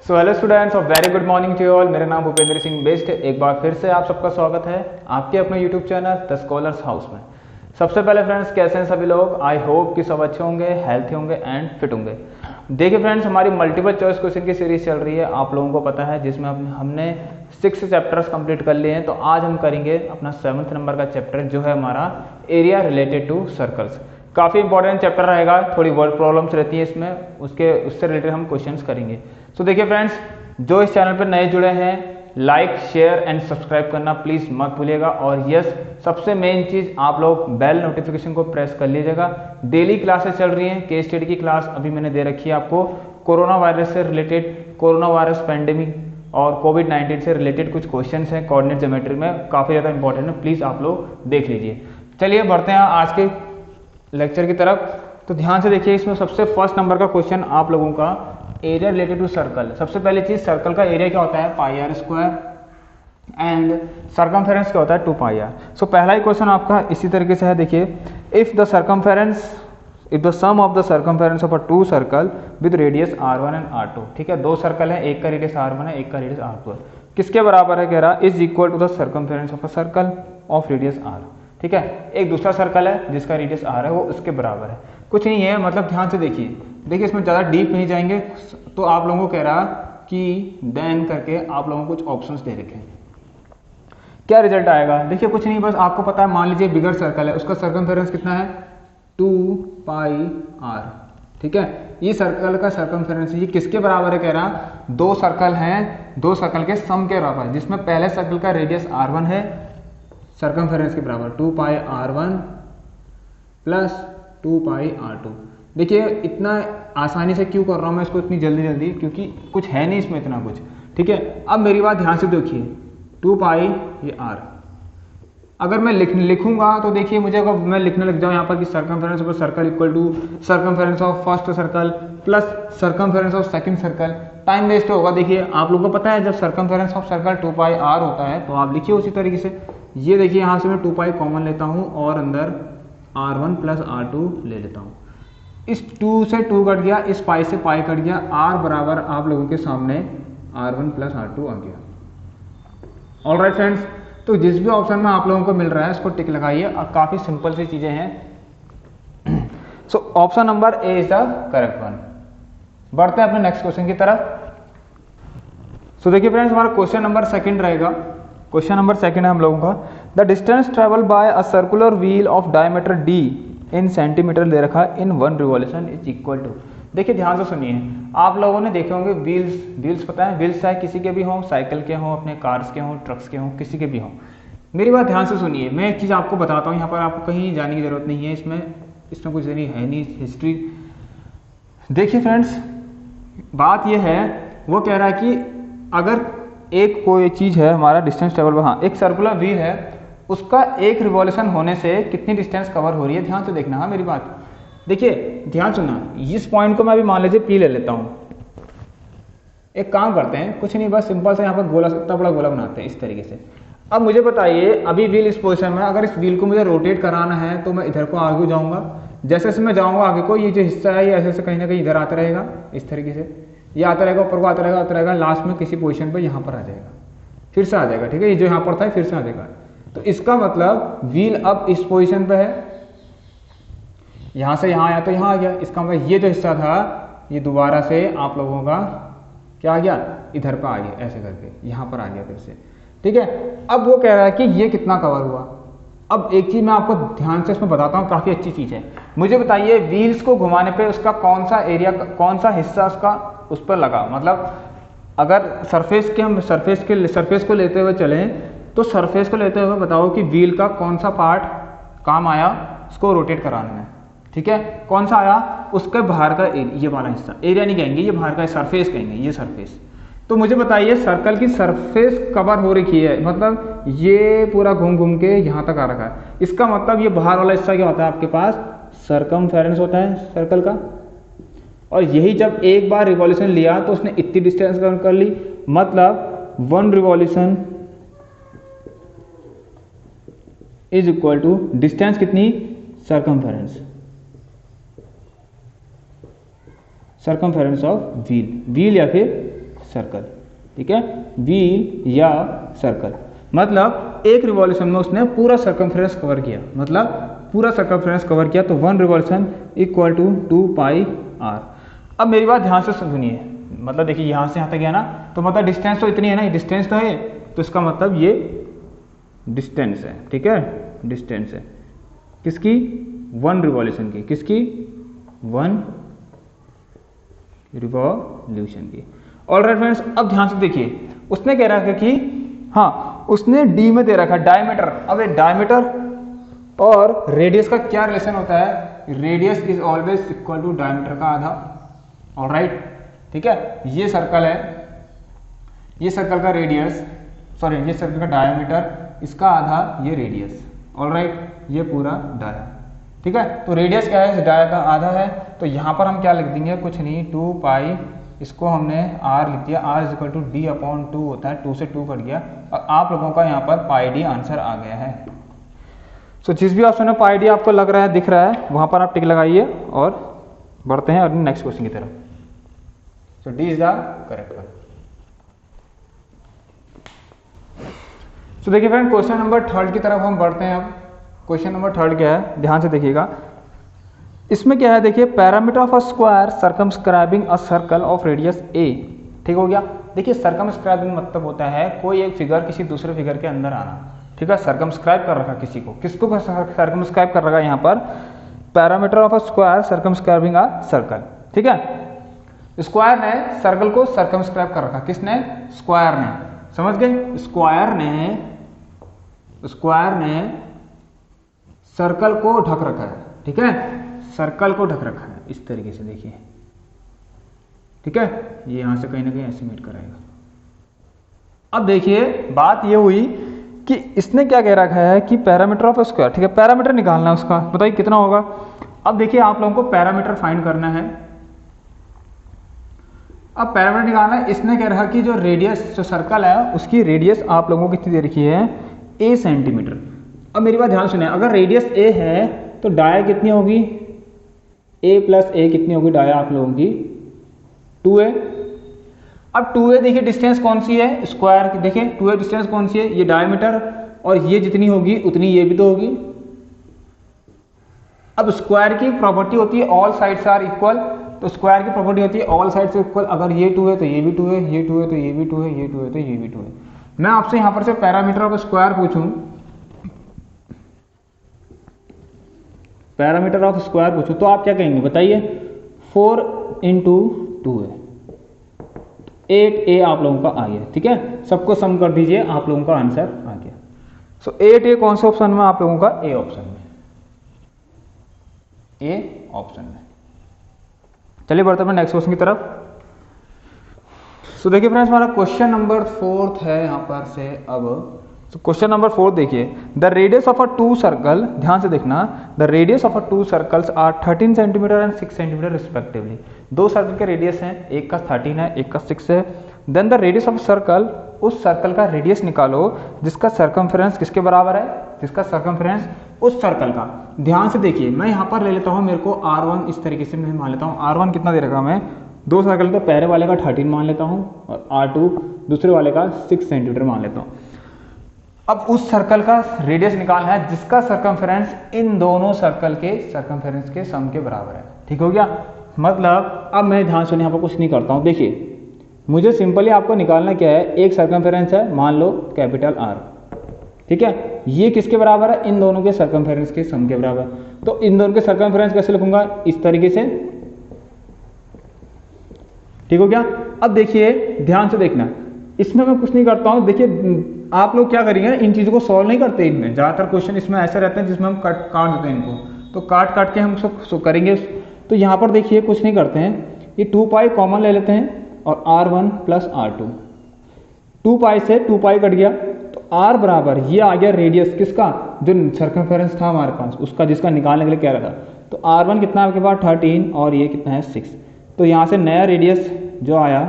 सो hello students और very good morning to all. मेरा नाम भूपेंद्र सिंह बेस्ट। एक बार फिर से आप सबका स्वागत है आपके अपने YouTube channel the scholars house में। सबसे पहले फ्रेंड्स, कैसे हैं सभी लोग? आई होप कि सब अच्छे होंगे, हेल्थी होंगे एंड फिट होंगे। देखिए फ्रेंड्स, हमारी मल्टीपल चॉइस क्वेश्चन की सीरीज चल रही है, आप लोगों को पता है, जिसमें हमने 6 चैप्टर्स कंप्लीट कर लिए हैं। तो आज हम करेंगे अपना 7th नंबर का चैप्टर, जो है हमारा एरिया रिलेटेड टू सर्कल्स। काफ़ी इंपॉर्टेंट चैप्टर रहेगा, थोड़ी वर्ड प्रॉब्लम्स रहती है इसमें, उससे रिलेटेड हम क्वेश्चंस करेंगे। सो देखिए फ्रेंड्स, जो इस चैनल पर नए जुड़े हैं, लाइक शेयर एंड सब्सक्राइब करना प्लीज मत भूलिएगा। और यस, सबसे मेन चीज, आप लोग बेल नोटिफिकेशन को प्रेस कर लीजिएगा। डेली क्लासेस चल रही हैं, केस स्टडी की क्लास अभी मैंने दे रखी है आपको, कोरोना वायरस से रिलेटेड, कोरोना वायरस पैंडेमिक और कोविड-19 से रिलेटेड कुछ क्वेश्चन हैं कोऑर्डिनेट ज्योमेट्री में, काफी ज्यादा इंपॉर्टेंट है, प्लीज आप लोग देख लीजिए। चलिए बढ़ते हैं आज के लेक्चर की तरफ। तो ध्यान से देखिए, इसमें सबसे फर्स्ट नंबर का क्वेश्चन आप लोगों का एरिया रिलेटेड टू सर्कल। सबसे पहली चीज, सर्कल का एरिया क्या होता है? Pi are square and circumference क्या होता है? 2 पाई आर। सो पहला ही क्वेश्चन आपका इसी तरीके से है, देखिए, if the sum of the circumference of a 2 circle with radius r1 and r2। ठीक है, 2 सर्कल है, एक का रेडियस r1 है, एक का रेडियस r2 है, किसके बराबर है? कह रहा is equal to the circumference of a circle of radius r। ठीक है, एक दूसरा सर्कल है जिसका रेडियस r है, वो उसके बराबर है। कुछ नहीं है, मतलब ध्यान से देखिए, इसमें ज़्यादा डीप नहीं जाएंगे। तो आप लोगों को कह रहा कि देन करके आप लोगों को कुछ ऑप्शंस दे रखे हैं, क्या रिजल्ट आएगा? देखिए कुछ नहीं, बस आपको पता है, मान लीजिए बिगर सर्कल है, उसका सर्कमफेरेंस कितना है? 2 पाई r। ठीक है, ये सर्कल का सर्कमफेरेंस, ये किसके बराबर है? कह रहा 2 सर्कल हैं, 2 सर्कल के सम के बराबर है, जिसमें पहले सर्कल का रेडियस r1 है, सर्कमफेरेंस के बराबर 2 पाई r1 प्लस 2 पाई r2। देखिए इतना आसानी से क्यों कर रहा हूं मैं इसको इतनी जल्दी, क्योंकि कुछ है नहीं इसमें इतना कुछ। ठीक है, अब मेरी बात ध्यान से देखिए, 2 पाई ये r, अगर मैं लिखूंगा तो देखिए, मुझे अगर मैं लिखने लग जाऊं यहाँ पर कि circumference of circle equal to circumference of first circle plus circumference of second circle, time waste होगा। देखिए आप लोगों को पता है, जब circumference of circle 2 pi r होता है, तो आप लिखिए उसी तरीके से। ये देखिए, यहाँ से मैं 2 पाई कॉमन लेता हूँ और अंदर r1 प्लस r2 ले लेता हूँ। इस 2 से 2 कट गया, इस पाई से पाई कट गया, r बराबर आप लोगों के सामने r1 प्लस r2 आ गया। ऑलराइट फ्रेंड्स, तो जिस भी ऑप्शन में आप लोगों को मिल रहा है उसको टिक लगाइए, और काफी सिंपल सी चीजें हैं। सो option number A is the correct one. बढ़ते हैं अपने नेक्स्ट क्वेश्चन की तरफ। सो देखिए फ्रेंड्स, हमारा क्वेश्चन नंबर 2 रहेगा। क्वेश्चन नंबर 2 है हम लोगों का, the distance travel by a circular wheel of diameter d in centimetre दे रखा है, in 1 revolution is equal to. देखिए ध्यान से सुनिए, आप लोगों ने देखे होंगे व्हील्स पता है, व्हील्स चाहे किसी के भी हों, साइकिल के हों, अपने कार्स के हों, ट्रक्स के हों, किसी के भी हों। मेरी बात ध्यान से सुनिए, मैं एक चीज़ आपको बताता हूँ, यहाँ पर आपको कहीं जाने की जरूरत नहीं है, इसमें कुछ नहीं है, नहीं हिस्ट्री। देखिए फ्रेंड्स, बात यह है, वो कह रहा है कि अगर एक कोई चीज़ है हमारा डिस्टेंस ट्रेवल, हाँ एक सर्कुलर व्हील है, उसका एक रिवॉल्यूशन होने से कितनी डिस्टेंस कवर हो रही है, ध्यान से देखना। हाँ मेरी बात देखिए, ध्यान सुनना, इस पॉइंट को मैं अभी मान लीजिए P ले लेता हूँ। एक काम करते हैं, कुछ नहीं, बस सिंपल से यहाँ पर गोला, इतना बड़ा गोला बनाते हैं इस तरीके से। अब मुझे बताइए, अभी व्हील इस पोजिशन में, अगर इस व्हील को मुझे रोटेट कराना है तो मैं इधर को आगे जाऊँगा, जैसे जैसे मैं जाऊँगा आगे को, ये जो हिस्सा है ये ऐसे ऐसे कहीं ना कहीं इधर आता रहेगा, इस तरीके से ये आता रहेगा, ऊपर को आता रहेगा, लास्ट में किसी पोजिशन पर यहाँ पर आ जाएगा, फिर से आ जाएगा। ठीक है, ये जो यहाँ पर था फिर से आ जाएगा। तो इसका मतलब व्हील अब इस पोजीशन पे है, यहां से यहां आया तो यहां आ गया, इसका मतलब ये जो हिस्सा था ये दोबारा से आप लोगों का क्या आ गया, इधर पर आ गया, ऐसे करके यहां पर आ गया फिर से। ठीक है, अब वो कह रहा है कि ये कितना कवर हुआ। अब एक चीज मैं आपको ध्यान से इसमें बताता हूँ, काफी अच्छी चीज है। मुझे बताइए, व्हील्स को घुमाने पे उसका कौन सा एरिया, कौन सा हिस्सा उसका उस पर लगा, मतलब अगर सरफेस को लेते हुए चलें, तो सरफेस को लेते हुए बताओ कि व्हील का कौन सा पार्ट काम आया उसको रोटेट कराने में। ठीक है, कौन सा आया? उसके बाहर का ये वाला हिस्सा, एरिया नहीं कहेंगे, ये बाहर का सरफेस कहेंगे, ये सरफेस। तो मुझे बताइए, सर्कल की सरफेस कवर हो रखी है, मतलब ये पूरा घूम घूम के यहाँ तक आ रखा है, इसका मतलब ये बाहर वाला हिस्सा क्या होता है आपके पास? सर्कमफेरेंस होता है सर्कल का। और यही जब एक बार रिवॉल्यूशन लिया तो उसने इतनी डिस्टेंस कवर कर ली, मतलब 1 revolution is equal to distance कितनी? सर्कमफेरेंस ऑफ व्हील या फिर सर्कल, ठीक है, व्हील या सर्कल। मतलब एक रिवॉल्यूशन में उसने पूरा सर्कमफ्रेंस कवर किया, मतलब पूरा सर्कमफ्रेंस कवर किया, तो 1 revolution equal to 2 pi R. अब मेरी बात ध्यान से सुनिए, मतलब देखिए यहाँ से यहाँ तक गया ना, तो मतलब डिस्टेंस तो इतनी है ना, डिस्टेंस तो है, तो इसका मतलब ये डिस्टेंस है, ठीक है, डिस्टेंस है किसकी, 1 रिवॉल्यूशन की, किसकी, 1 रिवॉल्यूशन की। ऑलराइट फ्रेंड्स, अब ध्यान से देखिए, उसने कह रखा है कि हाँ, उसने डी में दे रखा है डायमीटर। अब डायमीटर और रेडियस का क्या रिलेशन होता है, radius is always equal to diameter का आधा। ऑलराइट, ठीक है, ये सर्कल है, ये सर्कल का रेडियस, सॉरी ये सर्कल का डायमीटर, इसका आधा ये रेडियस। ऑलराइट, ये पूरा डाया, ठीक है, तो रेडियस क्या है, इस डाया का आधा है, तो यहां पर हम क्या लिख देंगे, कुछ नहीं, 2 पाई, इसको हमने r लिख दिया, r is equal to D upon 2 होता है, 2 से 2 कट गया, और आप लोगों का यहाँ पर पाई डी आंसर आ गया है। सो जिस भी ऑप्शन में पाई डी आपको लग रहा है, दिख रहा है, वहां पर आप टिक लगाइए और बढ़ते हैं अपने नेक्स्ट क्वेश्चन की तरफ। So D is the correct one. So देखिए फ्रेंड, क्वेश्चन नंबर 3 की तरफ हम बढ़ते हैं। अब क्वेश्चन नंबर 3 क्या है, ध्यान से देखिएगा, इसमें क्या है, देखिए, parameter of a square circumscribing a circle of radius a. ठीक हो गया। देखिए, सर्कमस्क्राइबिंग मतलब होता है कोई एक फिगर किसी दूसरे फिगर के अंदर आना, ठीक है, सर्कमस्क्राइब कर रखा किसी को, किसको सर्कमस्क्राइब कर रखा यहाँ पर, parameter of a square circumscribing a circle, ठीक है, स्क्वायर ने सर्कल को सर्कमस्क्राइब कर रखा, किसने, स्क्वायर ने, समझ गए, स्क्वायर ने सर्कल को ढक रखा है, ठीक है, सर्कल को ढक रखा है इस तरीके से, देखिए, ठीक है, ये यहां से कहीं ना कहीं ऐसे मीट कराएगा। अब देखिए, बात ये हुई कि इसने क्या कह रखा है कि पैरामीटर ऑफ स्क्वायर, ठीक है, पैरामीटर निकालना है उसका, बताइए कितना होगा। अब देखिए, आप लोगों को पैरामीटर फाइंड करना है। अब पैरामीटर निकालना है, इसने कह रहा कि जो रेडियस, जो सर्कल है उसकी रेडियस आप लोगों को कितनी दे रखी है, a सेंटीमीटर। अब मेरी बात ध्यान सुने, अगर रेडियस a है तो डाया कितनी होगी, a प्लस a कितनी होगी डाया आप लोगों की, 2a। अब 2a देखिए डिस्टेंस कौन सी है, स्क्वायर की, देखिए 2a डिस्टेंस कौन सी है, ये डायमीटर, और ये जितनी होगी उतनी ये भी तो होगी। अब स्क्वायर की प्रॉपर्टी होती है ऑल साइड्स आर इक्वल, तो स्क्वायर की प्रॉपर्टी होती है ऑल साइड्स इक्वल, अगर ये 2 है तो ये भी 2 है, ये 2 है तो ये भी 2 है, ये 2 है तो ये भी 2 है। मैं आपसे यहां पर से पैरामीटर ऑफ स्क्वायर पूछूं, पैरामीटर ऑफ स्क्वायर पूछूं तो आप क्या कहेंगे बताइए, 4 इंटू 2 है, 8a आप लोगों का आ गया, ठीक है, सबको सम कर दीजिए, आप लोगों का आंसर आ गया। सो 8a कौन से ऑप्शन में, आप लोगों का ए ऑप्शन में, ए ऑप्शन में। चलिए बढ़ते हैं नेक्स्ट क्वेश्चन की तरफ। सो देखिए फ्रेंड्स, हमारा क्वेश्चन नंबर 4 है यहाँ पर से। अब क्वेश्चन नंबर 4 देखिए, the radius of a 2 circle, ध्यान से देखना, the radius of a 2 circles are 13 centimetre and 6 centimetre respectively. 2 circle के रेडियस हैं, एक का 13 है, एक का 6 है। Then the radius of circle, उस सर्कल का रेडियस निकालो जिसका सर्कमफ्रेंस किसके बराबर है, जिसका सर्कमफ्रेंस उस सर्कल का। ध्यान से देखिए, मैं यहाँ पर ले लेता हूँ, मेरे को R1 इस तरीके से मैं मान लेता हूँ, R1 कितना दे रखा मैं, 2 सर्कल तो पहले वाले का 13 मान लेता हूँ और R2 दूसरे वाले का 6 सेंटीमीटर मान लेता हूँ। अब उस सर्कल का रेडियस निकालना है जिसका सर्कमफ्रेंस इन दोनों सर्कल के सर्कमफ्रेंस के सम के बराबर है। ठीक हो गया। मतलब अब मैं ध्यान सुनिए, यहाँ पर कुछ नहीं करता हूँ। देखिए, मुझे सिंपली आपको निकालना क्या है, एक सर्कमफ्रेंस है, मान लो कैपिटल R, ठीक है, ये किसके बराबर है, इन दोनों के सर्कमफ्रेंस के सम के बराबर। तो इन दोनों के सर्कमफ्रेंस कैसे लिखूंगा, इस तरीके से। ठीक हो गया। अब देखिए ध्यान से देखना, इसमें मैं कुछ नहीं करता हूं। देखिए आप लोग क्या करेंगे, इन चीजों को सॉल्व नहीं करते, इनमें ज्यादातर क्वेश्चन इसमें ऐसे रहते हैं जिसमें हम काट देते हैं इनको, तो काट के हम सब करेंगे। तो यहाँ पर देखिए कुछ नहीं करते हैं, ये 2 पाई कॉमन ले लेते हैं और R1 प्लस R2, 2 पाई से 2 पाई कट गया, तो R बराबर ये आ गया रेडियस किसका, जो सर्कमफेरेंस था हमारे पास उसका, जिसका निकालने के लिए कह रहा था। तो R1 कितना आपके पास 13 और ये कितना है 6। तो यहाँ से नया रेडियस जो आया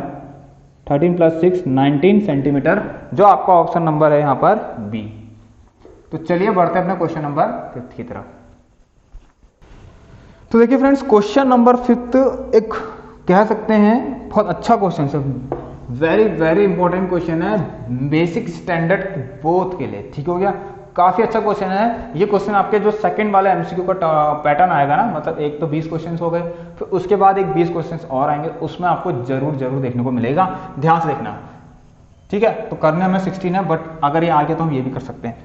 13 प्लस 6 19 सेंटीमीटर, जो आपका ऑप्शन नंबर है यहाँ पर बी। तो चलिए बढ़ते हैं अपने क्वेश्चन नंबर 5 की तरफ। तो देखिए फ्रेंड्स, क्वेश्चन नंबर 5 एक कह सकते हैं बहुत अच्छा क्वेश्चन है, वेरी वेरी इंपॉर्टेंट क्वेश्चन है बेसिक स्टैंडर्ड बोथ के लिए, ठीक हो गया। काफी अच्छा क्वेश्चन है ये क्वेश्चन। आपके जो सेकंड वाला एमसीक्यू का पैटर्न आएगा ना, मतलब एक तो 20 क्वेश्चन हो गए, फिर उसके बाद एक 20 क्वेश्चन और आएंगे, उसमें आपको जरूर जरूर देखने को मिलेगा, ध्यान से देखना, ठीक है। तो करने में 16 है, बट अगर ये आ गया तो हम ये भी कर सकते हैं।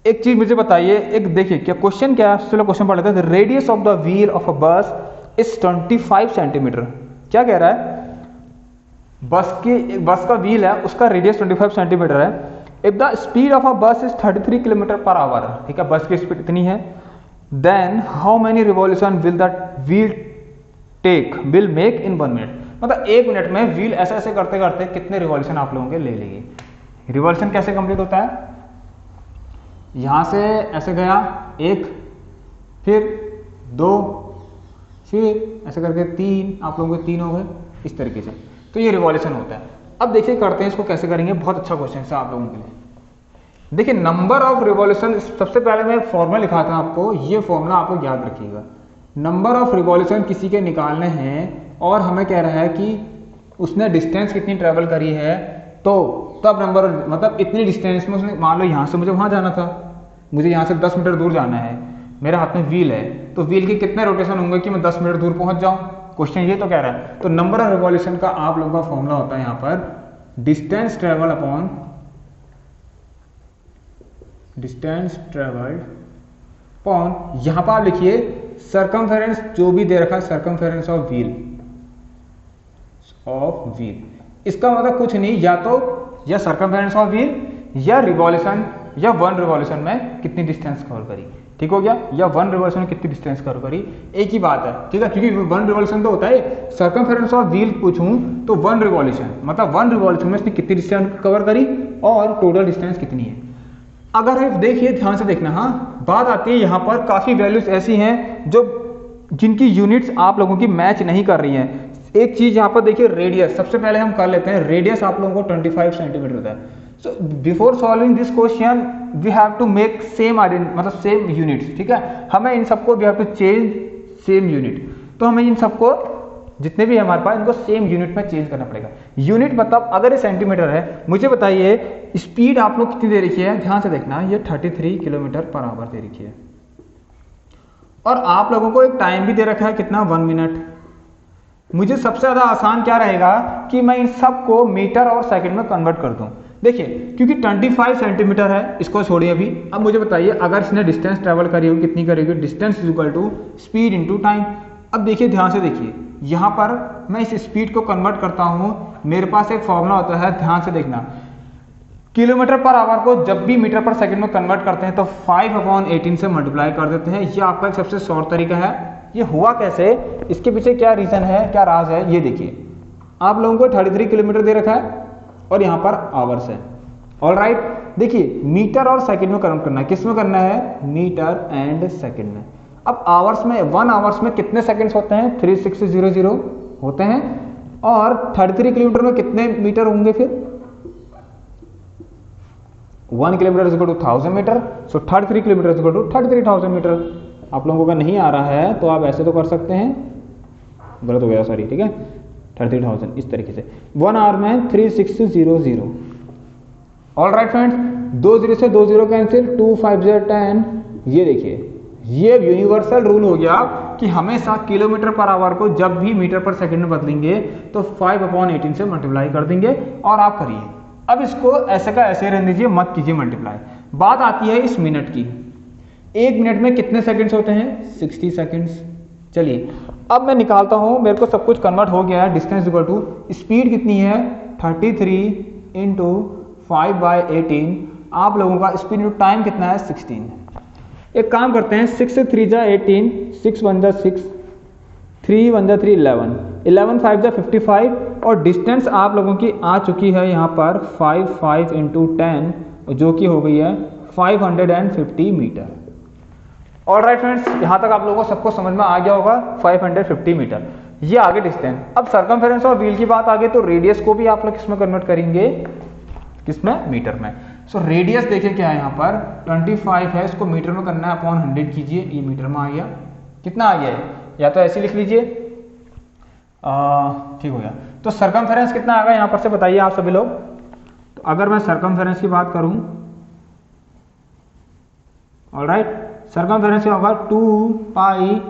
एक चीज मुझे बताइए, एक देखिए क्या क्वेश्चन क्या है, चलो क्वेश्चन पढ़ लेते हैं। Radius of the wheel of a बस इज 25 सेंटीमीटर। क्या कह रहा है, बस का व्हील है, उसका रेडियस 25 सेंटीमीटर है। If the speed of a बस इज 33 किलोमीटर पर आवर, ठीक है, बस की स्पीड इतनी है, then how many revolution will that wheel will make in 1 minute. मतलब 1 मिनट में व्हील ऐसे ऐसे करते करते कितने रिवॉल्यूशन आप लोगों के ले लेगी। रिवॉल्यूशन कैसे कंप्लीट होता है, यहां से ऐसे गया 1, फिर 2, फिर ऐसे करके 3, आप लोगों के 3 हो गए, इस तरीके से, तो ये रिवॉल्यूशन होता है। अब देखिए करते हैं इसको कैसे करेंगे, बहुत अच्छा क्वेश्चन है आप लोगों के लिए। देखिए नंबर ऑफ रिवॉल्यूशन, सबसे पहले मैं फॉर्मूला लिखा था आपको, ये फॉर्मूला आप लोग याद रखिएगा। नंबर ऑफ रिवॉल्यूशन किसी के निकालने हैं और हमें कह रहा है कि उसने डिस्टेंस कितनी ट्रेवल करी है, तो तब नंबर, मतलब इतनी डिस्टेंस में उसने, मान लो यहाँ से मुझे वहां जाना था, मुझे यहाँ से 10 मीटर दूर जाना है, मेरे हाथ में व्हील है, तो व्हील के कितने रोटेशन होंगे कि मैं 10 मीटर दूर पहुंच जाऊं, क्वेश्चन ये तो कह रहा है। तो नंबर ऑफ रिवॉल्यूशन का आप लोगों का फॉर्मूला होता है यहाँ पर distance travel upon distance travelled upon, यहां पर आप लिखिए सर्कमफेरेंस, जो भी दे रखा है सर्कमफेरेंस ऑफ व्हील, इसका मतलब कुछ नहीं, या तो या सर्कमफेरेंस ऑफ व्हील या रिवॉल्यूशन, या 1 रिवॉल्यूशन में कितनी डिस्टेंस कवर करी, ठीक हो गया, या 1 रिवॉल्यूशन में कितनी डिस्टेंस कवर करी, एक ही बात है, ठीक है। क्योंकि 1 रिवॉल्यूशन तो होता है, सर्कमफेरेंस ऑफ व्हील पूछूं तो 1 रिवॉल्यूशन, मतलब 1 रिवॉल्यूशन में इसने कितनी डिस्टेंस कवर करी और टोटल डिस्टेंस कितनी है। अगर आप देखिए ध्यान से देखना, हाँ बात आती है यहाँ पर, काफी वैल्यूज ऐसी हैं जो जिनकी यूनिट्स आप लोगों की मैच नहीं कर रही हैं। एक चीज यहाँ पर देखिए, रेडियस, सबसे पहले हम कर लेते हैं, रेडियस आप लोगों को 25 सेंटीमीटर होता है। So before solving this question we have to make same मतलब सेम यूनिट्स, ठीक है, हमें इन सबको we have to change same unit, तो हमें इन सबको जितने भी हमारे पास इनको सेम यूनिट में चेंज करना पड़ेगा। यूनिट मतलब अगर ये सेंटीमीटर है, मुझे बताइए स्पीड आप लोग कितनी दे रखी है, ध्यान से देखना, ये 33 किलोमीटर पर आवर दे रखी है, और आप लोगों को एक टाइम भी दे रखा है, कितना, 1 मिनट। मुझे सबसे ज्यादा आसान क्या रहेगा कि मैं इन सबको मीटर और सेकंड में कन्वर्ट कर दूं। देखिए क्योंकि 25 सेंटीमीटर है, इसको छोड़िए अभी। अब मुझे बताइए अगर इसने डिस्टेंस ट्रेवल करी होगी, कितनी करेगी, distance is equal to speed into time. अब देखिए ध्यान से देखिए, यहां पर मैं इस स्पीड को कन्वर्ट करता हूं, मेरे पास एक फॉर्मूला होता है, ध्यान से देखना, किलोमीटर पर आवर को जब भी मीटर पर सेकंड में कन्वर्ट करते हैं तो 5/18 से मल्टीप्लाई कर देते हैं। ये आपका एक सबसे शॉर्ट तरीका है। ये हुआ कैसे, इसके पीछे क्या रीजन है, क्या राज है, ये देखिए। आप लोगों को 33 किलोमीटर दे रखा है और यहाँ पर आवर्स है, ऑलराइट। देखिए मीटर और सेकंड में कन्वर्ट करना है, किस में करना है, मीटर एंड सेकंड में। अब आवर्स में, 1 आवर्स में कितने सेकंड्स होते हैं, 3600 होते हैं, और 33 किलोमीटर में कितने मीटर होंगे, फिर 1 kilometre is equal to 1000 metre, so 33 kilometre is equal to 33,000 metre. आप लोगों का नहीं आ रहा है तो आप ऐसे तो कर सकते हैं, गलत हो गया सॉरी, ठीक है, 33,000 इस तरीके से, 1 आवर में 3600। ऑलराइट फ्रेंड्स, 2 0 से 2 0 कैंसिल, 2 5 0 10। ये देखिए ये यूनिवर्सल रूल हो गया कि हमेशा किलोमीटर पर आवर को जब भी मीटर पर सेकंड में बदलेंगे तो 5/18 से मल्टीप्लाई कर देंगे, और आप करिए। अब इसको ऐसे का ऐसे रहने दीजिए, मत कीजिए मल्टीप्लाई। बात आती है इस मिनट की, 1 मिनट में कितने सेकंड्स होते हैं, 60 सेकंड्स। चलिए अब मैं निकालता हूं, मेरे को सब कुछ कन्वर्ट हो गया है। डिस्टेंस इक्वल टू स्पीड कितनी है, 33 इंटू 5/18। आप लोगों का स्पीड इंटू टाइम कितना है, 16। एक काम करते हैं, 6 से 3 जा 18, 6 1 जा 6, 3 1 जा 3 11, 11 5 जा 55, और डिस्टेंस आप लोगों की आ चुकी है यहाँ पर 5 इंटू 10, जो कि हो गई है 550 मीटर। ऑलराइट फ्रेंड्स, यहाँ तक आप लोगों को सबको समझ में आ गया होगा, 550 मीटर ये आगे डिस्टेंस। अब सर्कमफेरेंस और व्हील की बात आ गई तो रेडियस को भी आप लोग किसमें कन्वर्ट करेंगे, किसमें, मीटर में। सो रेडियस देखिए क्या है, यहाँ पर 25 है, इसको मीटर में करना है, अपॉन 100 कीजिए, ये मीटर में आ गया। कितना आ गया है, या तो ऐसे लिख लीजिए, ठीक हो गया, तो सर्कमफेरेंस कितना आएगा यहाँ पर से बताइए आप सभी लोग। तो अगर मैं सर्कमफेरेंस की बात करूं, ऑलराइट, सर्कमफेरेंस क्या होगा 2 पाई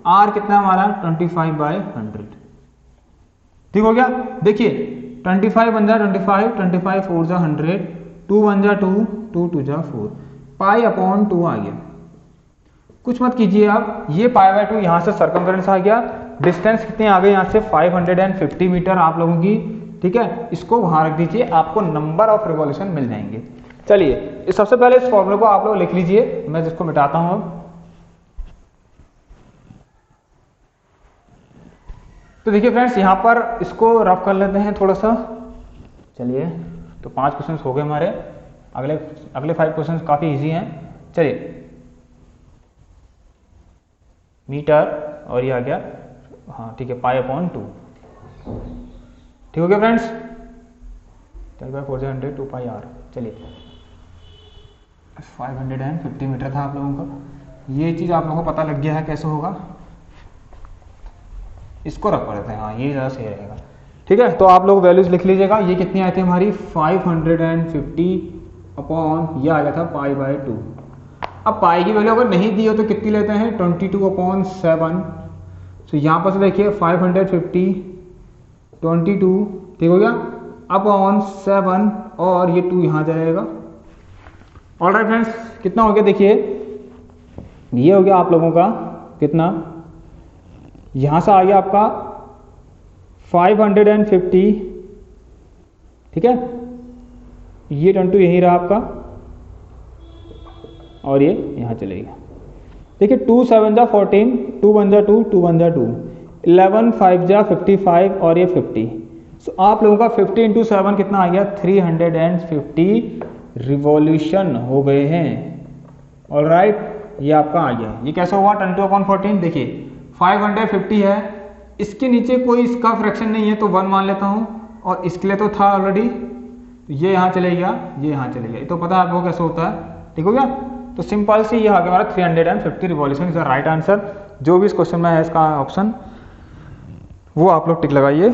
आर कितना हमारा 25/100। ठीक हो गया। देखिए 25 बन जा 25, 25 4 जा 100, 2 1 जा 2, 2 2 जा 4, पाई अपॉन 2 आ गया। कुछ मत कीजिए आप, ये पाई/2 यहाँ से सर्कमफेरेंस आ गया। डिस्टेंस कितनी आ गई यहाँ से 550 मीटर आप लोगों की। ठीक है, इसको वहां रख दीजिए, आपको नंबर ऑफ रिवॉल्यूशन मिल जाएंगे। चलिए इस सबसे पहले इस फॉर्मूले को आप लोग लिख लीजिए, मैं जिसको मिटाता हूं अब। तो देखिए फ्रेंड्स यहां पर इसको रफ कर लेते हैं थोड़ा सा। चलिए तो 5 क्वेश्चंस हो गए हमारे, अगले 5 क्वेश्चंस काफी इजी हैं। चलिए मीटर और ये आ गया, हाँ ठीक है, पाई अपॉन 2। ठीक हो गया फ्रेंड्स, 10/400 2 पाई आर। चलिए 550 मीटर था आप लोगों का, ये चीज आप लोगों को पता लग गया है कैसे होगा। इसको रख पड़ते हैं, हाँ ये ज़्यादा सही रहेगा। ठीक है, तो आप लोग वैल्यूज लिख लीजिएगा। ये कितनी आई थी हमारी 550 अपॉन, ये आ गया था पाई/2। अब पाई की वैल्यू अगर नहीं दी हो तो कितनी लेते हैं 22/7। तो यहाँ पर से देखिए 550 22, ठीक हो गया, अपॉन 7 और ये 2 यहाँ जाएगा। ऑलराइट फ्रेंड्स, कितना हो गया देखिए, ये हो गया आप लोगों का कितना, यहां से आ गया आपका 550, ठीक है, ये 22 यही रहा आपका और ये यहां चलेगा। देखिए 2 7 जा 14, 2 1 जा 2, 2 1 जा 2, 11 5 जा 55 और ये 50। सो आप लोगों का 50 × 7 कितना आ गया 350 रिवॉल्यूशन हो गए हैं। ऑलराइट, ये आपका आ गया। ये कैसा हुआ 22/14। देखिए 550 है, इसके नीचे कोई इसका फ्रैक्शन नहीं है तो 1 मान लेता हूं, और इसके लिए तो था ऑलरेडी, तो ये यहां चलेगा, ये यहां चलेगा, ये तो पता है आपको कैसे होता है। ठीक हो गया, तो सिंपल सी ये आ गया हमारा 350 revolution is the right answer. जो भी इस क्वेश्चन में है इसका ऑप्शन वो आप लोग टिक लगाइए।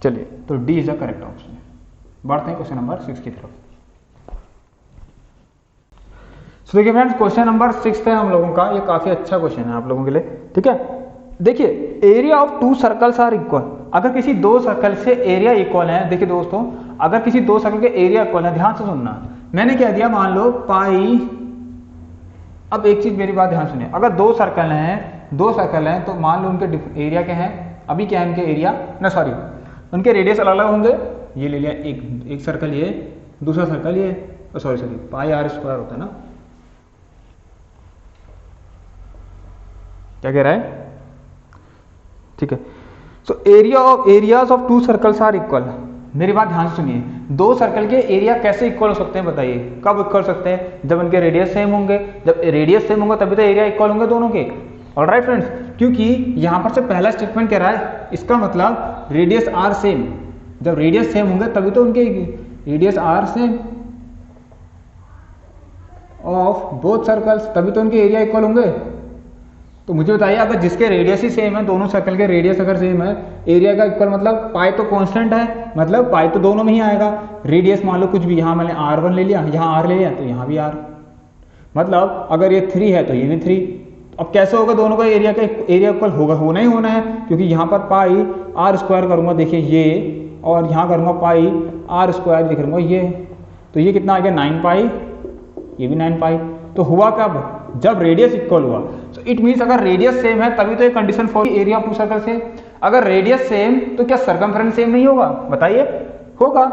चलिए तो D is the correct option. बढ़ते हैं क्वेश्चन नंबर 6 की तरफ। तो देखिए फ्रेंड्स क्वेश्चन नंबर 6 है हम लोगों का, ये काफी अच्छा क्वेश्चन है आप लोगों के लिए। ठीक है, देखिए area of 2 circles are equal. अगर किसी 2 सर्कल से एरिया इक्वल है, देखिए दोस्तों अगर किसी 2 सर्कल के एरिया इक्वल है, ध्यान से सुनना, मैंने क्या दिया, मान लो पाई। अब एक चीज मेरी बात ध्यान सुनिए, अगर 2 सर्कल हैं तो मान लो उनके एरिया क्या है, अभी क्या है उनके एरिया ना, सॉरी उनके रेडियस अलग अलग होंगे। ये ले लिया एक सर्कल, ये दूसरा सर्कल ये, सॉरी पाई r² होता है ना, क्या कह रहा है, ठीक है। So areas of 2 circles are equal. मेरी बात ध्यान से सुनिए, 2 सर्कल के एरिया कैसे इक्वल हो सकते हैं बताइए, कब इक्वल हो सकते हैं, जब उनके रेडियस सेम होंगे। जब रेडियस सेम होंगे तभी तो एरिया इक्वल होंगे दोनों के। ऑलराइट फ्रेंड्स, क्योंकि यहां पर से पहला स्टेटमेंट कह रहा है, इसका मतलब रेडियस आर सेम, जब रेडियस सेम होंगे तभी तो उनके radius are same of both circles, तभी तो उनके एरिया इक्वल होंगे। तो मुझे बताइए, अगर जिसके रेडियस ही सेम है, दोनों सर्कल के रेडियस अगर सेम है, एरिया का इक्वल मतलब पाई तो कांस्टेंट है, मतलब पाई तो दोनों में ही आएगा। रेडियस मान लो कुछ भी, यहाँ मैंने r1 ले लिया, यहाँ r ले लिया, तो यहाँ भी r, मतलब अगर ये 3 है तो ये भी 3। अब कैसे होगा, दोनों का एरिया इक्वल होगा, होना ही होना है, क्योंकि यहाँ पर पाई r² करूंगा, देखिए ये, और यहाँ करूंगा पाई r² करूंगा ये, तो ये कितना आ गया 9 पाई, ये भी 9 पाई। तो हुआ कब, जब रेडियस इक्वल हुआ। सो इट मींस अगर रेडियस सेम है तभी तो ये condition for area of 2 circle से। अगर रेडियस सेम तो क्या सर्कमफेरेंस सेम नहीं होगा, बताइए, होगा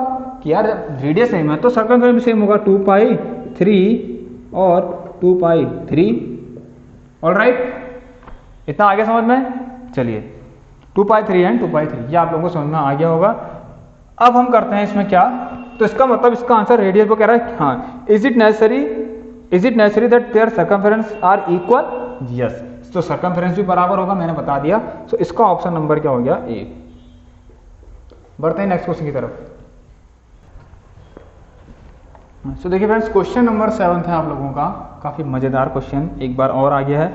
कि यार रेडियस सेम है तो सर्कमफेरेंस भी सेम होगा, 2 पाई 3 और 2 पाई 3। ऑलराइट, इतना आगे समझ में। चलिए 2 पाई 3 एंड 2 पाई 3, ये आप लोगों को समझ में आ गया होगा। अब हम करते हैं इसमें क्या, तो इसका मतलब इसका आंसर रेडियस को कह रहा है, हाँ, is it necessary that their circumference are equal, yes, तो सर्कमफेरेंस भी बराबर होगा, मैंने बता दिया। सो इसका ऑप्शन नंबर क्या हो गया, ए। बढ़ते हैं नेक्स्ट क्वेश्चन की तरफ। सो देखिए फ्रेंड्स क्वेश्चन नंबर 7 है आप लोगों का, काफी मजेदार क्वेश्चन एक बार और आ गया है।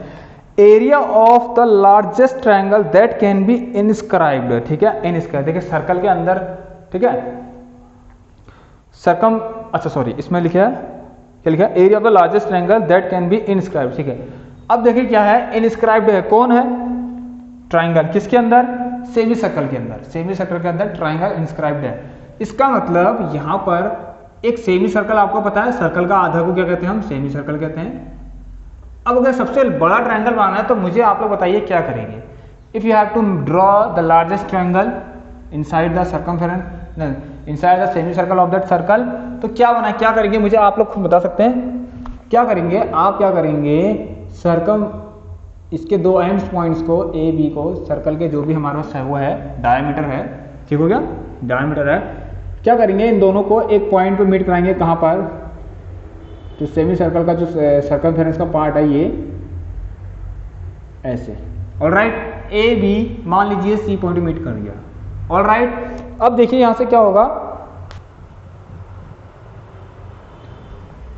Area of the largest triangle that can be inscribed, ठीक है, इनस्क्राइब, देखिए सर्कल के अंदर, ठीक है, सरकम, अच्छा सॉरी इसमें लिखा है, क्या लिखा है, area of the largest triangle that can be inscribed, ठीक है। अब देखिए क्या है, इनस्क्राइब्ड है, कौन है, ट्रायंगल, किसके अंदर, सेमी सर्कल के अंदर, सेमी सर्कल के अंदर ट्रायंगल इनस्क्राइब्ड है। इसका मतलब यहां पर एक सेमी सर्कल, आपको पता है सर्कल का आधा को क्या कहते हैं हम, सेमी सर्कल कहते हैं। अब अगर सबसे बड़ा ट्रायंगल बनाना है तो मुझे आप लोग बताइए क्या करेंगे। If you have to draw the largest triangle inside the circumference, inside the semi circle of that circle, तो क्या बना, क्या करेंगे, मुझे आप लोग खुद बता सकते हैं क्या करेंगे। आप क्या करेंगे, सर्कम, इसके दो एंड्स पॉइंट्स को ए बी को, सर्कल के जो भी हमारे पास है वो है डायमीटर है, ठीक हो गया, डायमीटर है, क्या करेंगे, इन दोनों को एक पॉइंट पे मीट कराएंगे, कहां पर, तो सेमी सर्कल का जो सर्कमफेरेंस का पार्ट है ये ऐसे, ऑलराइट, ए बी मान लीजिए सी पॉइंट मीट कर दिया, ऑलराइट। अब देखिए यहां से क्या होगा,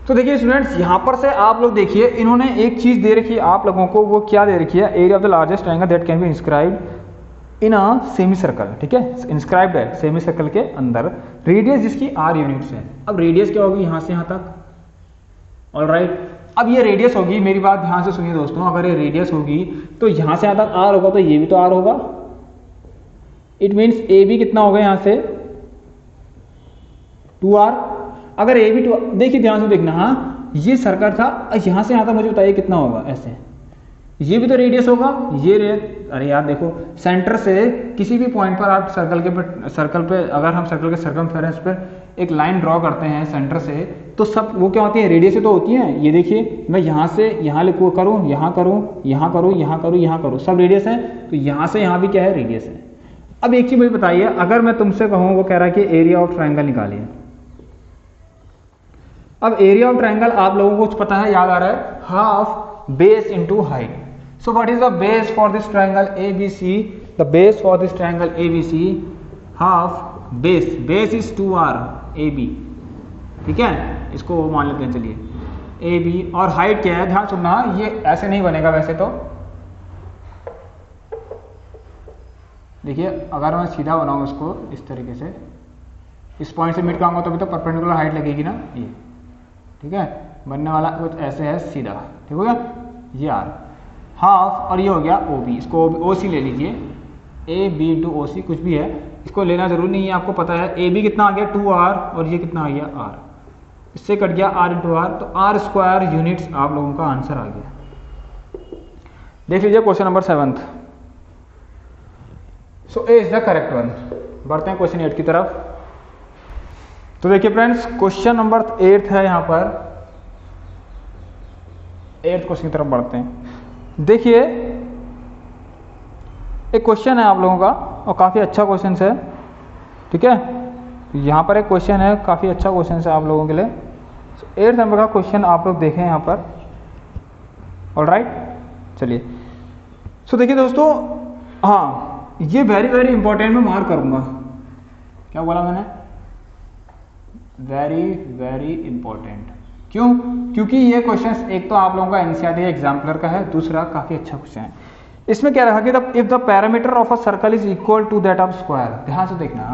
तो देखिए स्टूडेंट्स यहां पर से आप लोग देखिए इन्होंने एक चीज दे रखी है आप लोगों को, वो क्या दे रखी है, area of the largest triangle that can be inscribed in a semi circle, ठीक है, इंस्क्राइब्ड है सेमी सर्कल के अंदर, रेडियस जिसकी आर यूनिट्स है। अब रेडियस क्या होगी, यहां से यहां तक, ऑलराइट। अब ये रेडियस होगी, मेरी बात ध्यान से सुनिए दोस्तों, अगर ये रेडियस होगी तो यहां से यहां तक आर होगा, तो ये भी तो आर होगा, इट मीन्स ए बी कितना होगा यहां से 2r, अगर ए बी 2, देखिए ध्यान से देखना, हाँ ये सर्कल था, यहां से यहां तक मुझे बताइए कितना होगा, ऐसे, ये भी तो रेडियस होगा, ये अरे यार देखो, सेंटर से किसी भी पॉइंट पर आप सर्कल पे अगर हम सर्कल के सर्कमफेरेंस पर एक लाइन ड्रॉ करते हैं सेंटर से, तो सब वो क्या होती है, रेडियस तो होती है। ये देखिए मैं यहाँ से यहाँ लिखूँ करूँ, यहाँ करूँ, यहाँ करूँ, यहाँ करूँ, यहाँ करूँ, सब रेडियस है, तो यहाँ से यहाँ भी क्या है, रेडियस है। अब एक चीज मुझे बताइए, अगर मैं तुमसे कहूँ, वो कह रहा है कि एरिया ऑफ ट्रायंगल निकालिए। अब एरिया ऑफ ट्रायंगल आप लोगों को कुछ पता है, याद आ रहा है, half base into height. So what is the base for this triangle A B C, the base for this triangle A B C, half base, base is 2r A B, ठीक है, इसको मान लेते हैं, चलिए ए बी, और height क्या है, ध्यान सुनना, ये ऐसे नहीं बनेगा वैसे तो, देखिए अगर मैं सीधा बनाऊं इसको इस तरीके से, इस पॉइंट से मिड का आऊंगा तो अभी तो परपेंडिकुलर हाइट लगेगी ना, ये ठीक है, बनने वाला कुछ ऐसे है सीधा, ठीक हो गया, ये आर हाफ, और ये हो गया ओ बी, इसको ओ सी ले लीजिए, ए बी इंटू ओ सी, कुछ भी है, इसको लेना जरूरी नहीं है, आपको पता है ए बी कितना आ गया 2r, और ये कितना आ गया r, इससे कट गया r इंटू आर, तो r स्क्वायर यूनिट्स आप लोगों का आंसर आ गया। देख लीजिए question number 7th, so A is the correct one. बढ़ते हैं क्वेश्चन 8 की तरफ। तो देखिए फ्रेंड्स क्वेश्चन नंबर 8 है, यहाँ पर 8th क्वेश्चन की तरफ बढ़ते हैं। देखिए एक क्वेश्चन है आप लोगों का, और काफ़ी अच्छा क्वेश्चन है, ठीक है, यहाँ पर एक क्वेश्चन है, काफ़ी अच्छा क्वेश्चन है आप लोगों के लिए। 8th नंबर का क्वेश्चन आप लोग देखें यहाँ पर, ऑलराइट, चलिए। सो देखिए दोस्तों, हाँ ये वेरी इंपॉर्टेंट मैं मार्क करूंगा, क्या बोला मैंने, वेरी इंपॉर्टेंट, क्यों, क्योंकि ये क्वेश्चन एक तो आप लोगों का एनसीईआरटी एग्जाम्पलर का है, दूसरा काफी अच्छा क्वेश्चन है। इसमें क्या रहा कि if the perimeter of a circle is equal to that of square, ध्यान से देखना,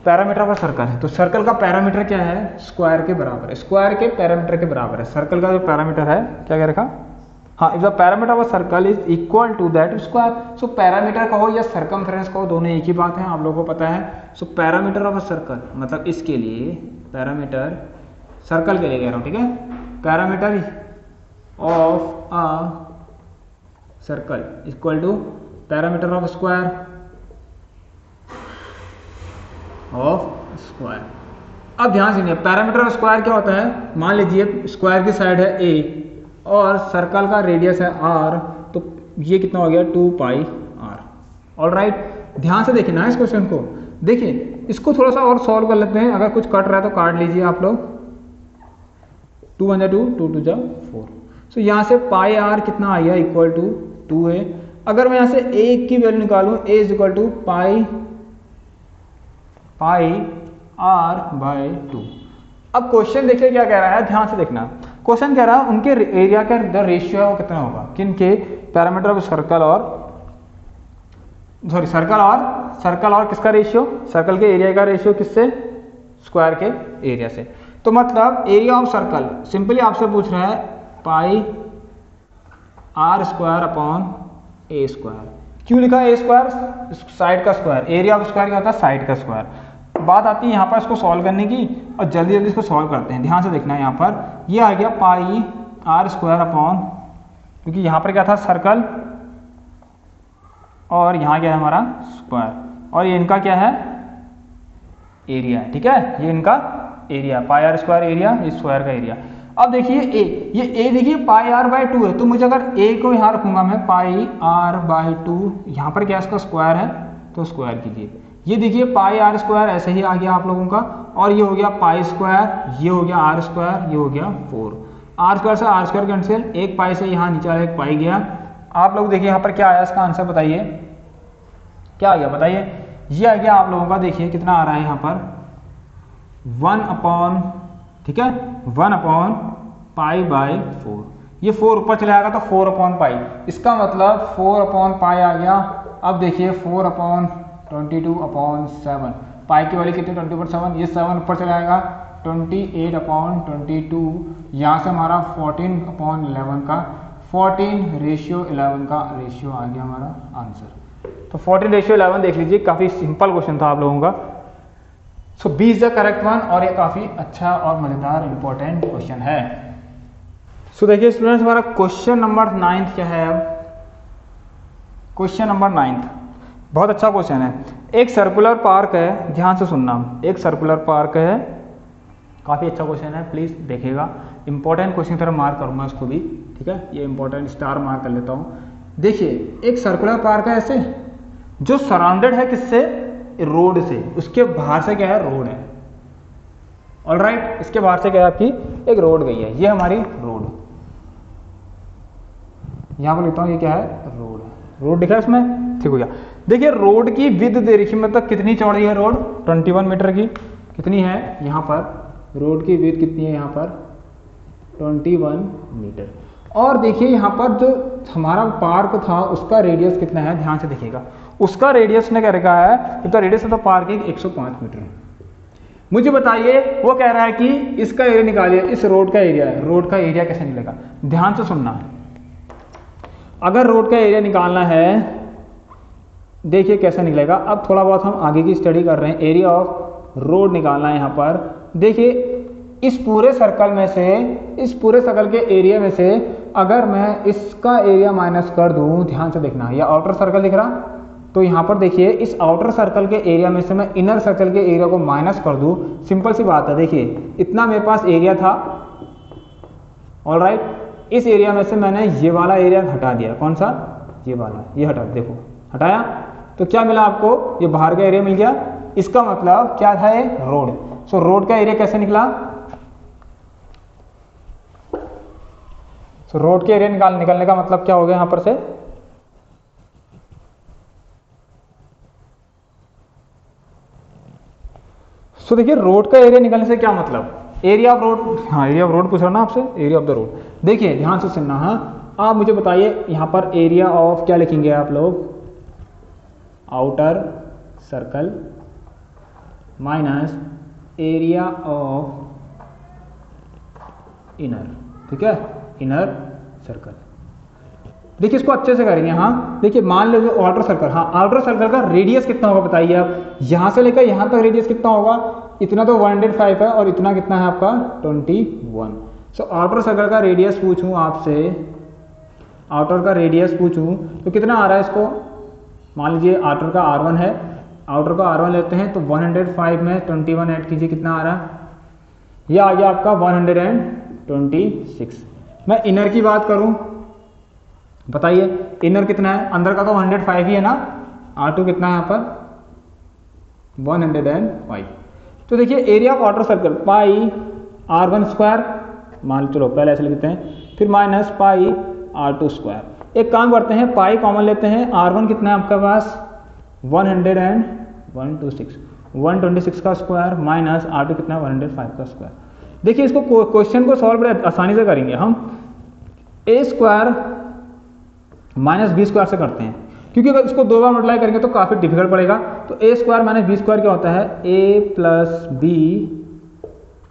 पैरामीटर ऑफ अ सर्कल है, तो सर्कल का पैरामीटर क्या है, स्क्वायर के बराबर है, स्क्वायर के पैरामीटर के बराबर है, सर्कल का जो पैरामीटर है, क्या कह रखा, हाँ, if the perimeter of a circle is equal to that square. So perimeter कहो या सर्कमफ्रेंस कहो, दोनों एक ही बात है, आप लोगों को पता है। सो पैरामीटर ऑफ अ सर्कल मतलब इसके लिए, पैरामीटर सर्कल के लिए कह रहा हूं, ठीक है, perimeter of a circle equal to perimeter of square अब ध्यान से, पैरामीटर ऑफ स्क्वायर क्या होता है, मान लीजिए स्क्वायर की साइड है a और सर्कल का रेडियस है r, तो ये कितना हो गया 2 पाई r, ऑलराइट। ध्यान से देखिए ना इस क्वेश्चन को, देखिए इसको थोड़ा सा और सॉल्व कर लेते हैं, अगर कुछ कट रहा है तो काट लीजिए आप लोग, 2 1 2 2 2 4। सो यहाँ से पाई r कितना आ गया, इक्वल टू 2 है। अगर मैं यहाँ से a की वैल्यू निकालूं, a is equal to pi r by 2। अब क्वेश्चन देखिए क्या कह रहा है, ध्यान से देखना, क्वेश्चन कह रहा है उनके एरिया का जो रेशियो है वो कितना होगा, किनके, पैरामीटर ऑफ सर्कल और सर्कल और किसका रेशियो, सर्कल के एरिया का रेशियो किससे, स्क्वायर के एरिया से। तो मतलब एरिया ऑफ सर्कल सिंपली आपसे पूछ रहा है pi are square upon a square. क्यों लिखा ए स्क्वायर, साइड का स्क्वायर, एरिया ऑफ स्क्वायर क्या होता है, साइड का स्क्वायर। बात आती है यहाँ पर इसको सॉल्व करने की, और जल्दी जल्दी इसको सॉल्व करते हैं। ध्यान से देखना है, यहाँ पर ये आ गया पाई आर स्क्वायर अपॉन, क्योंकि यहाँ पर क्या था सर्कल और यहाँ क्या है हमारा स्क्वायर, और ये इनका क्या है एरिया है, ठीक है, ये इनका area, pi are square area, इस स्क्वायर का एरिया। अब देखिए ये देखिए पाई आर बाई 2 है, तो मुझे अगर ए को यहाँ रखूंगा मैं पाई आर बाई 2, यहाँ पर क्या इसका स्क्वायर है तो स्क्वायर कीजिए। ये देखिए पाई आर स्क्वायर ऐसे ही आ गया आप लोगों का, और ये हो गया पाई स्क्वायर, ये हो गया आर स्क्वायर, ये हो गया 4। आर स्क्वायर से आर स्क्वायर कैंसिल, एक पाई से यहाँ नीचे वाला एक पाई गया। आप लोग देखिए यहाँ पर क्या आया, इसका आंसर बताइए क्या आ गया, बताइए। ये आ गया आप लोगों का, देखिए कितना आ रहा है यहाँ पर 1 अपॉन, ठीक है, 1 अपॉन पाई बाई 4। ये 4 ऊपर चला आएगा तो 4 अपॉन पाई, इसका मतलब 4 अपॉन पाई आ गया। अब देखिए 4 अपॉन 22 अपॉन 7, पाई की वैल्यू कितनी 20 पर 7, ये 7 ऊपर चला आएगा 28 अपॉन 22, यहाँ से हमारा 14 अपॉन 11 का 14:11 का रेशियो आ गया हमारा आंसर। तो 14:11 देख लीजिए, काफी सिंपल क्वेश्चन था आप लोगों का। So B is the correct one, और ये काफी अच्छा और मजेदार इंपॉर्टेंट क्वेश्चन है। सो देखिए स्टूडेंट्स, हमारा क्वेश्चन नंबर 9 क्या है। अब क्वेश्चन नंबर 9 बहुत अच्छा क्वेश्चन है। एक सर्कुलर पार्क है, ध्यान से सुनना, एक सर्कुलर पार्क है, काफी अच्छा क्वेश्चन है, प्लीज देखिएगा। इंपॉर्टेंट क्वेश्चन तरह मार्क करूंगा इसको भी, ठीक है, ये इंपॉर्टेंट स्टार मार्क कर लेता हूं। देखिए एक सर्कुलर पार्क है ऐसे, जो सराउंडेड है किससे, रोड से, उसके बाहर से क्या है, रोड है। ऑलराइट, इसके बाहर से क्या है आपकी एक रोड गई है, ये हमारी रोड, यहां पर लिखता हूं ये क्या है, रोड है। रोड दिखा है इसमें, ठीक हो गया। देखिए रोड की विड्थ दे रखी, मतलब कितनी चौड़ी है रोड, 21 मीटर की, कितनी है यहाँ पर रोड की विड्थ कितनी है यहाँ पर 21 मीटर। और देखिए यहाँ पर जो हमारा पार्क था उसका रेडियस कितना है, ध्यान से देखिएगा, उसका रेडियस ने क्या रखा है, तो radius of the park 105 metre. मुझे बताइए, वो कह रहा है कि इसका एरिया निकालिए, इस रोड का एरिया है, रोड का एरिया कैसे निकलेगा। ध्यान से सुनना, अगर रोड का एरिया निकालना है, देखिए कैसे निकलेगा। अब थोड़ा बहुत हम आगे की स्टडी कर रहे हैं, एरिया ऑफ रोड निकालना है यहाँ पर। देखिए इस पूरे सर्कल में से, इस पूरे सर्कल के एरिया में से अगर मैं इसका एरिया माइनस कर दूं, ध्यान से देखना, यह आउटर सर्कल दिख रहा, तो यहाँ पर देखिए इस आउटर सर्कल के एरिया में से मैं इनर सर्कल के एरिया को माइनस कर दूं, सिंपल सी बात है। देखिए इतना मेरे पास एरिया था, ऑलराइट, इस एरिया में से मैंने ये वाला एरिया हटा दिया, कौन सा, ये वाला, ये हटा, देखो हटाया, तो क्या मिला आपको, ये बाहर का एरिया मिल गया। इसका मतलब क्या था, ये रोड। सो रोड का एरिया कैसे निकला, सो रोड के एरिया निकलने का मतलब क्या हो गया यहाँ पर से, सो देखिए रोड का एरिया निकलने से क्या मतलब, एरिया ऑफ रोड, हाँ एरिया ऑफ रोड पूछ रहा ना आपसे, एरिया ऑफ द रोड। देखिए ध्यान से सुनना, हाँ आप मुझे बताइए यहाँ पर एरिया ऑफ क्या लिखेंगे आप लोग, outer circle minus area of inner, ठीक है, इनर सर्कल। देखिए इसको अच्छे से करेंगे। हाँ देखिए मान लीजिए आउटर सर्कल, हाँ आउटर सर्कल का रेडियस कितना होगा बताइए आप, यहां से लेकर यहां तक रेडियस कितना होगा, इतना तो 105 है, और इतना कितना है आपका 21। सो आउटर सर्कल का रेडियस पूछूं आपसे, आउटर का रेडियस पूछूं तो कितना आ रहा है इसको, मान लीजिए आउटर का R1 है, आउटर का R1 लेते हैं तो 105 में 21 ऐड कीजिए, कितना आ रहा है, ये आ गया आपका 126। मैं इनर की बात करूं, बताइए इनर कितना है, अंदर का तो 105 ही है ना, R2 कितना है यहाँ पर 105। तो देखिए area of outer circle pi R1 square, मान चलो पहले ऐसे लिखते हैं, फिर माइनस पाई R2 स्क्वायर। एक काम करते हैं, पाई कॉमन लेते हैं, R1 कितना है आपके पास 126 का स्क्वायर, माइनस R2 कितना है 105 का स्क्वायर। देखिए इसको क्वेश्चन को सॉल्व बड़े आसानी से करेंगे हम। ए स्क्वायर माइनस बी स्क्वायर से करते हैं, क्योंकि अगर इसको 2 बार मल्टीप्लाई करेंगे तो काफी डिफिकल्ट पड़ेगा। तो ए स्क्वायर माइनस बी स्क्वायर क्या होता है, ए प्लस बी,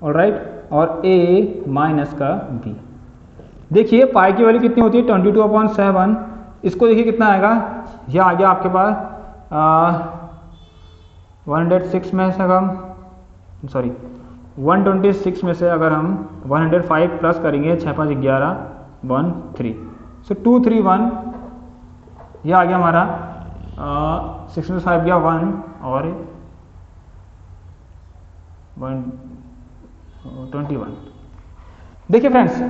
ऑलराइट, और ए माइनस का बी। देखिए पाई की वैल्यू कितनी होती है 22/7। इसको देखिए कितना आएगा, यह आ गया आपके पास 106 में से हम, सॉरी 126 में से अगर हम 105 प्लस करेंगे 6 5 11 13, सो 231, यह आ गया हमारा 6 में 5 गया 1 और 21। देखिए फ्रेंड्स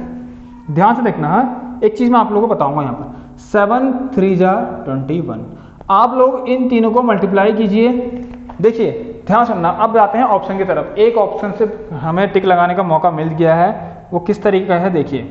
ध्यान से देखना है, एक चीज मैं आप लोगों को बताऊंगा यहाँ पर, 7 3 जा 21। आप लोग इन तीनों को मल्टीप्लाई कीजिए। देखिए ध्यान सुनना, अब आते हैं ऑप्शन की तरफ। एक ऑप्शन से हमें टिक लगाने का मौका मिल गया है, वो किस तरीके का है देखिए।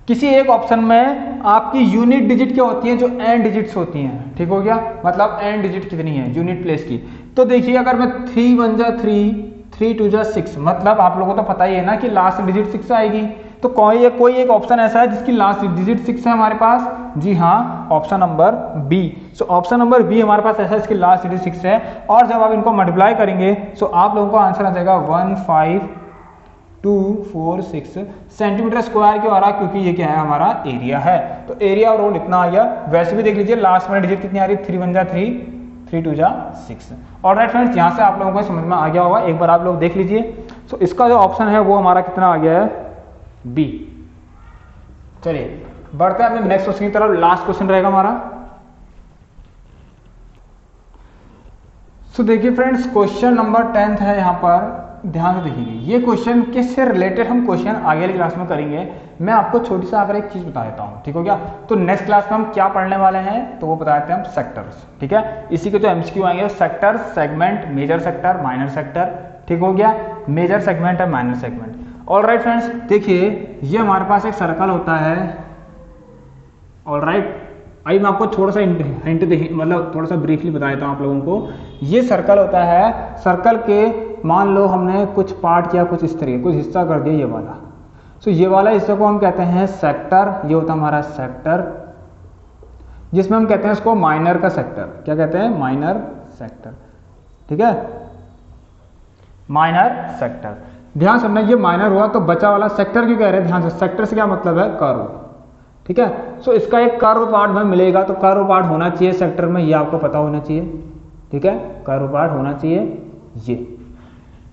किसी एक ऑप्शन में आपकी यूनिट डिजिट क्या होती है, जो एन डिजिट्स होती हैं, ठीक हो गया, मतलब एन डिजिट कितनी है यूनिट प्लेस की। तो देखिए अगर मैं 3 1 जा 3, 3 2 जा 6, मतलब आप लोगों को तो पता ही है ना कि लास्ट डिजिट 6 आएगी। तो कोई एक ऑप्शन ऐसा है जिसकी लास्ट डिजिट 6 है हमारे पास, जी हाँ, option number B. So option number B हमारे पास ऐसा है, इसकी लास्ट डिजिट 6 है। और जब आप इनको मल्टीप्लाई करेंगे सो आप लोगों को आंसर आ जाएगा 15,246 सेंटीमीटर स्क्वायर क्यों आ रहा, क्योंकि ये क्या है हमारा एरिया है। तो एरिया और रोल इतना आ गया। वैसे भी देख लीजिए लास्ट में डिजिट कितनी आ रही, 3 1 जा 3, 3 2 जा 6। ऑलराइट फ्रेंड्स, यहाँ से आप लोगों को समझ में आ गया होगा, एक बार आप लोग देख लीजिए। सो इसका जो ऑप्शन है वो हमारा कितना आ गया है, बी। चलिए बढ़ते हैं अपने नेक्स्ट क्वेश्चन की तरफ। लास्ट क्वेश्चन रहेगा हमारा। सो देखिए फ्रेंड्स क्वेश्चन नंबर 10 है यहाँ पर, ध्यान से देखिए। ये क्वेश्चन किससे रिलेटेड हम क्वेश्चन आगे वाली क्लास में करेंगे। मैं आपको छोटी सा अगर एक चीज बता देता हूँ, ठीक हो गया। तो नेक्स्ट क्लास में हम क्या पढ़ने वाले हैं तो वो बता देते हैं हम, सेक्टर्स, ठीक है। इसी के जो एमसीक्यू आएंगे, sector, segment, major sector, minor sector, ठीक हो गया, मेजर सेगमेंट और माइनर सेगमेंट। ऑलराइट फ्रेंड्स, देखिए ये हमारे पास एक सर्कल होता है, ऑलराइट। आइए मैं आपको थोड़ा सा हिंट देखिए, मतलब थोड़ा सा ब्रीफली बता देता हूँ आप लोगों को। ये सर्कल होता है, सर्कल के मान लो हमने कुछ पार्ट किया, कुछ इस तरीके, कुछ हिस्सा कर दिया ये वाला। सो ये वाला हिस्से को हम कहते हैं सेक्टर, ये होता है हमारा सेक्टर, जिसमें हम कहते हैं इसको माइनर का सेक्टर। क्या कहते हैं, माइनर सेक्टर, ठीक है, माइनर सेक्टर। ध्यान सुनना, ये माइनर हुआ तो बचा वाला सेक्टर क्यों कह रहे हैं, ध्यान से। सेक्टर से क्या मतलब है, कर्व, ठीक है। सो इसका एक कर्व पार्ट में मिलेगा, तो कर्व पार्ट होना चाहिए सेक्टर में, ये आपको पता होना चाहिए, ठीक है, कर्व पार्ट होना चाहिए ये।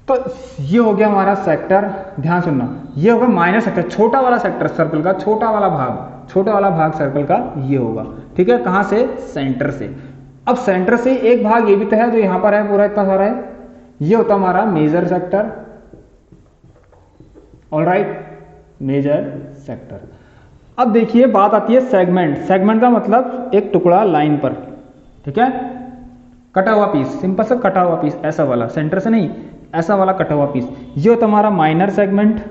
तो ये हो गया हमारा सेक्टर। ध्यान सुनना, ये होगा माइनर सेक्टर, छोटा वाला सेक्टर सर्कल का, छोटा वाला भाग सर्कल का ये होगा, ठीक है। कहां से, सेंटर से। अब सेंटर से एक भाग ये भी तो है जो यहां पर है, पूरा इतना सारा है, ये होता हमारा major sector, alright, major sector. अब देखिए बात आती है सेगमेंट। सेगमेंट का मतलब एक टुकड़ा लाइन पर, ठीक है, कटा हुआ पीस, सिंपल सा कटा हुआ पीस, ऐसा वाला, सेंटर से नहीं, ऐसा वाला कटा हुआ पीस, ये होता हमारा माइनर सेगमेंट,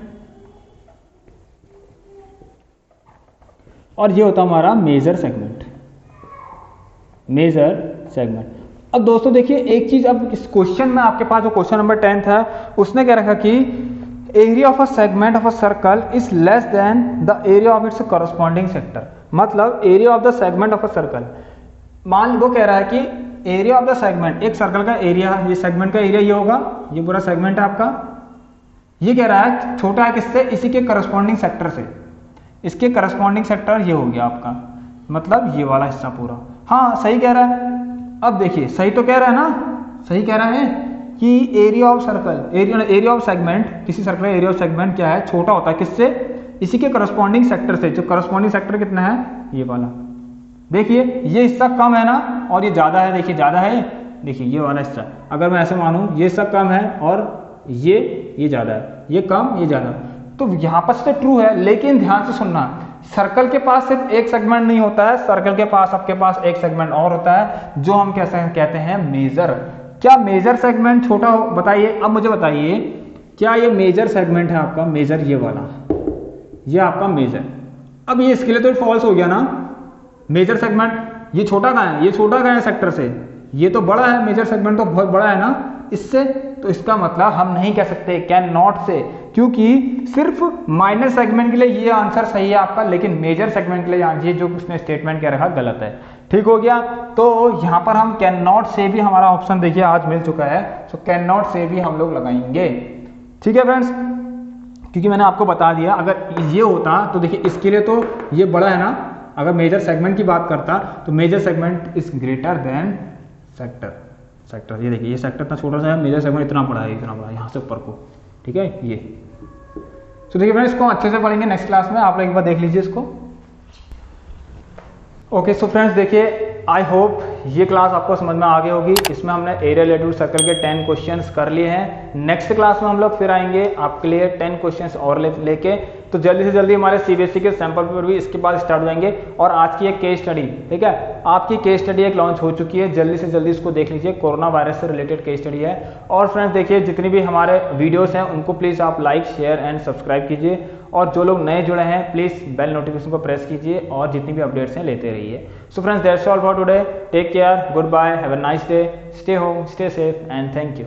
और ये होता हमारा मेजर सेगमेंट, मेजर सेगमेंट। अब दोस्तों देखिए एक चीज, अब इस क्वेश्चन में आपके पास जो क्वेश्चन नंबर 10 था उसने क्या रखा कि area of a segment of a circle is less than the area of its corresponding sector. मतलब area of the segment of a circle, मान वो कह रहा है कि एरिया ऑफ द सेगमेंट, एक सर्कल का एरिया, ये सेगमेंट का एरिया ये होगा, ये पूरा सेगमेंट है आपका, ये कह रहा है छोटा है किससे, इसी के करस्पॉन्डिंग सेक्टर से, इसके करस्पॉन्डिंग सेक्टर ये हो गया आपका, मतलब ये वाला हिस्सा पूरा। हाँ सही कह रहा है। अब देखिए सही तो कह रहा है ना, सही कह रहा है कि area of circle, area of segment, किसी सर्कल का एरिया ऑफ सेगमेंट क्या है, छोटा होता है किससे, इसी के करस्पॉन्डिंग सेक्टर से। जो करस्पॉन्डिंग सेक्टर कितना है, ये वाला, देखिए ये हिस्सा कम है ना और ये ज्यादा है, देखिए ज्यादा है, देखिए ये वाला हिस्सा, अगर मैं ऐसे मानूं ये सब कम है और ये ज्यादा है, ये कम ये ज्यादा, तो यहाँ पर से ट्रू है। लेकिन ध्यान से सुनना, सर्कल के पास सिर्फ एक सेगमेंट नहीं होता है, सर्कल के पास आपके पास एक सेगमेंट और होता है जो हम कैसे कहते हैं, मेजर। क्या मेजर सेगमेंट छोटा हो, बताइए, अब मुझे बताइए क्या ये मेजर सेगमेंट है आपका, मेजर ये वाला, ये आपका मेजर। अब ये इसके लिए तो फॉल्स हो गया ना, मेजर सेगमेंट ये छोटा कहाँ है, ये छोटा कहाँ है सेक्टर से, ये तो बड़ा है, मेजर सेगमेंट तो बहुत बड़ा है ना इससे, तो इसका मतलब हम नहीं कह सकते कैन नॉट से, क्योंकि सिर्फ माइनर सेगमेंट के लिए ये आंसर सही है आपका, लेकिन मेजर सेगमेंट के लिए ये जो उसने स्टेटमेंट क्या रखा गलत है। ठीक हो गया। तो यहाँ पर हम कैन नॉट से भी हमारा ऑप्शन देखिए आज मिल चुका है, तो कैन नॉट से भी हम लोग लगाएंगे। ठीक है फ्रेंड्स, क्योंकि मैंने आपको बता दिया अगर ये होता तो देखिए इसके लिए तो ये बड़ा है ना, अगर मेजर सेगमेंट की बात करता तो major segment is greater than sector. Sector ये देखिए, ये सेक्टर इतना छोटा सा है, मेजर सेगमेंट इतना बड़ा है, इतना बड़ा यहाँ से ऊपर को। ठीक है ये। तो देखिए फ्रेंड्स, इसको अच्छे से पढ़ेंगे नेक्स्ट क्लास में, आप लोग एक बार देख लीजिए इसको। ओके सो फ्रेंड्स देखिए, आई होप ये क्लास आपको समझ में आ गई होगी। इसमें हमने एरिया रिलेटेड सर्कल के 10 क्वेश्चंस कर लिए हैं। नेक्स्ट क्लास में हम लोग फिर आएंगे आपके लिए 10 क्वेश्चंस और लेके, तो जल्दी से जल्दी हमारे सीबीएसई के सैंपल पेपर भी इसके बाद स्टार्ट हो जाएंगे। और आज की एक केस स्टडी, ठीक है, आपकी केस स्टडी एक लॉन्च हो चुकी है, जल्दी से जल्दी इसको देख लीजिए, कोरोना वायरस से रिलेटेड केस स्टडी है। और फ्रेंड्स देखिए, जितनी भी हमारे वीडियोस हैं उनको प्लीज़ आप लाइक शेयर एंड सब्सक्राइब कीजिए, और जो लोग नए जुड़े हैं प्लीज़ बेल नोटिफिकेशन को प्रेस कीजिए और जितनी भी अपडेट्स हैं लेते रहिए। So friends that's all for today, take care, goodbye, have a nice day, stay home, stay safe and thank you.